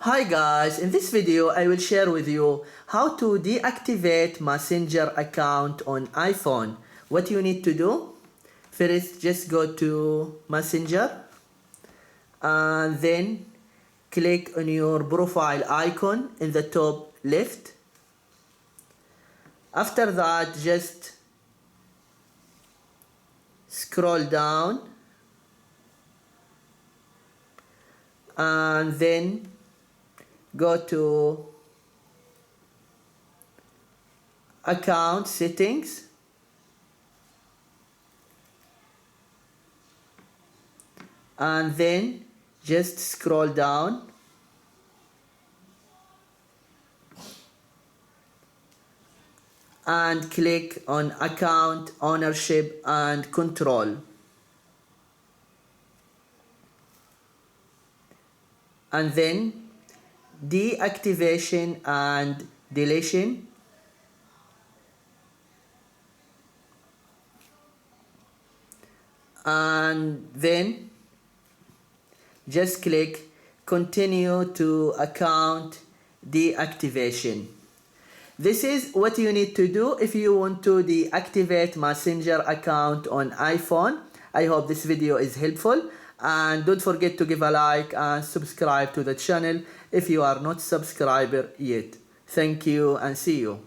Hi guys, in this video I will share with you how to deactivate Messenger account on iPhone. What you need to do? First, just go to Messenger and then click on your profile icon in the top left. After that, just scroll down and then go to account settings and then just scroll down and click on account ownership and control, and then deactivation and deletion, and then just click continue to account deactivation. This is what you need to do if you want to deactivate Messenger account on iPhone. I hope this video is helpful, and don't forget to give a like and subscribe to the channel if you are not subscriber yet. Thank you and see you.